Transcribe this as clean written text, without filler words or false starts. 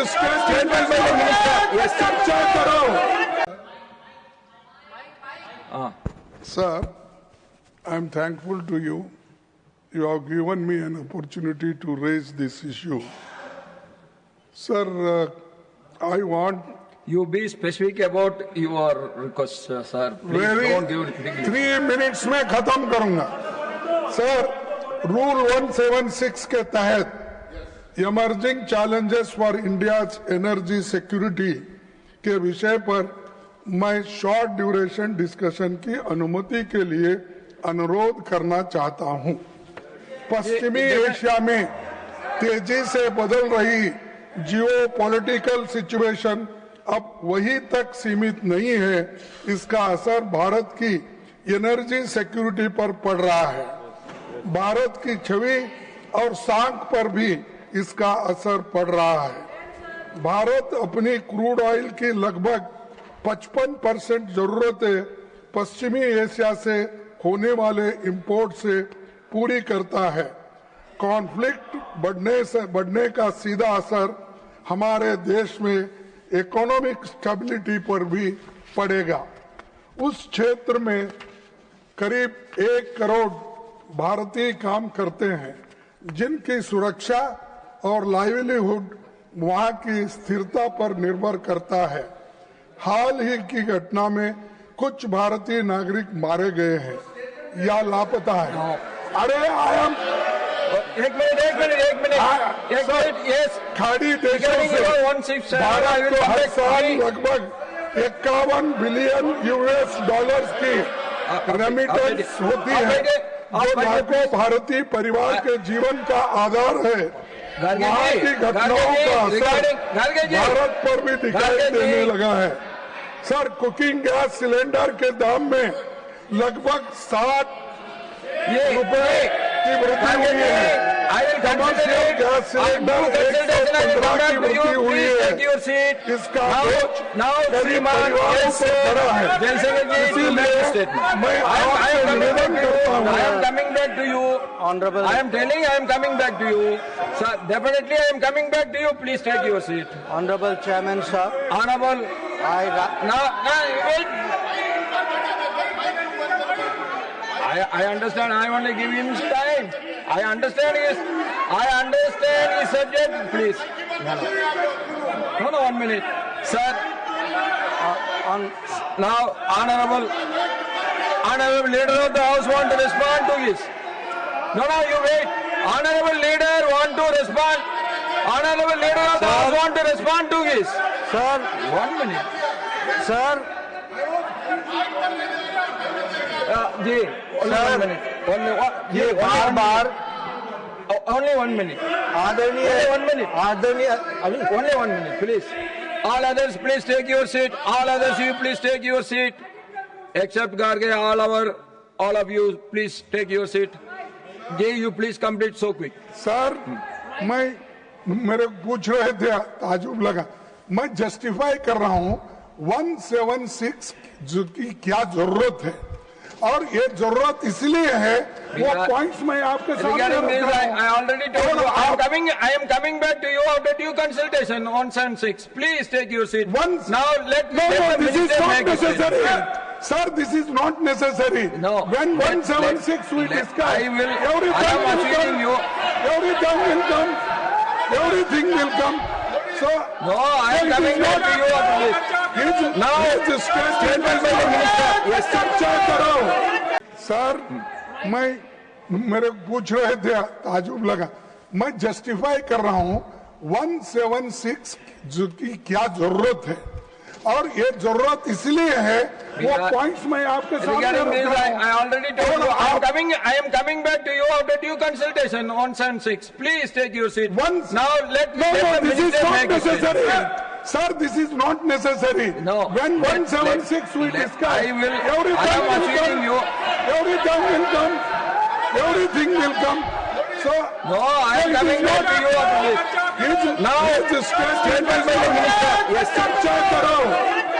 statement by the minister. Yes, चर्चा करो. Sir, I am thankful to you. You have given me an opportunity to raise this issue. Sir, I want... You be specific about your request, sir. Please don't give it big. 3 minutes में खत्म करूंगा. Sir, Rule 176 के तहत emerging challenges for India's energy security के विषय पर मैं short duration discussion की अनुमति के लिए अनुरोध करना चाहता हूं. पश्चिमी एशिया में तेजी से बदल रही जियो पॉलिटिकल सिचुएशन अब वहीं तक सीमित नहीं है. इसका असर भारत की एनर्जी सिक्योरिटी पर पड़ रहा है. भारत की छवि और साख पर भी इसका असर पड़ रहा है. भारत अपनी क्रूड ऑयल की लगभग 55% जरूरतें पश्चिमी एशिया से होने वाले इंपोर्ट से पूरी करता है. कॉन्फ्लिक्ट बढ़ने का सीधा असर हमारे देश में इकोनॉमिक स्टेबिलिटी पर भी पड़ेगा. उस क्षेत्र में करीब 1 करोड़ भारतीय काम करते हैं, जिनकी सुरक्षा और लाइवलीहुड वहां की स्थिरता पर निर्भर करता है. हाल ही की घटना में कुछ भारतीय नागरिक मारे गए हैं या लापता है. अरे आयम एक मिनट यस खाड़ी देशों से भारत को हर साल लगभग 51 बिलियन US डॉलर्स की रेमिटेंस होती है, जो लाखों भारतीय परिवार के जीवन का आधार है. वहाँ की घटनाओं का असर भारत पर भी दिखाई देने लगा है. सर, कुकिंग गैस सिलेंडर के दाम में लगभग 60 रुपए की वृद्धि हुई है. कमर्शियल गैस सिलेंडर 115 की वृद्धि हुई है. इसका बोझ गरीब परिवारों पर पड़ा है. इसीलिए मैं आपसे निवेदन करता हूँ. I am coming back to you, Honorable. I am telling I am coming back to you. Sir, definitely I am coming back to you. Please take your seat. Honorable Chairman, sir. Honorable. Wait. I understand. I only give him time. I understand his subject. Please. No, 1 minute, sir. Now, honorable leader of the house want to respond to this. No, you wait. Honorable leader want to respond. Honorable leader of the house want to respond to this. Sir, 1 minute. Sir. जी, only 1 minute. Only 1 minute. Only 1 minute, please. All others, please take your seat. All others, you please take your seat. Except Garge, all of you, please take your seat. Jay, you please complete so quick. Sir, मेरे पूछ रहे थे, ताजुब लगा. मैं justify कर रहा हूँ 176 की क्या जरूरत है, और ये जरूरत इसलिए है, वो पॉइंट्स मैं आपके सामने रख रहा हूं. I already told you. I am coming back to you after due consultation on 176. Please take your seat. Now let me. No, this is not necessary. Sir, this is not necessary. No. When 176 we discuss, everything will come. So no, I am coming back to you after this. Now statement by the minister. Yes, चर्चा करो. Sir, मेरे पूछ रहे थे, ताजुब लगा. मैं justify कर रहा हूँ 176 की क्या जरूरत है, और ये जरूरत इसलिए है, वो पॉइंट्स मैं आपके सामने रख रहा हूं. I already told you. I am coming back to you after due consultation on 176. Please take your seat. Now let me. No, this is not necessary. Sir, this is not necessary. No. When 176 we discuss, everything will come. So no, I am coming back to you after this. Now statement by the minister. Yes, चर्चा करो.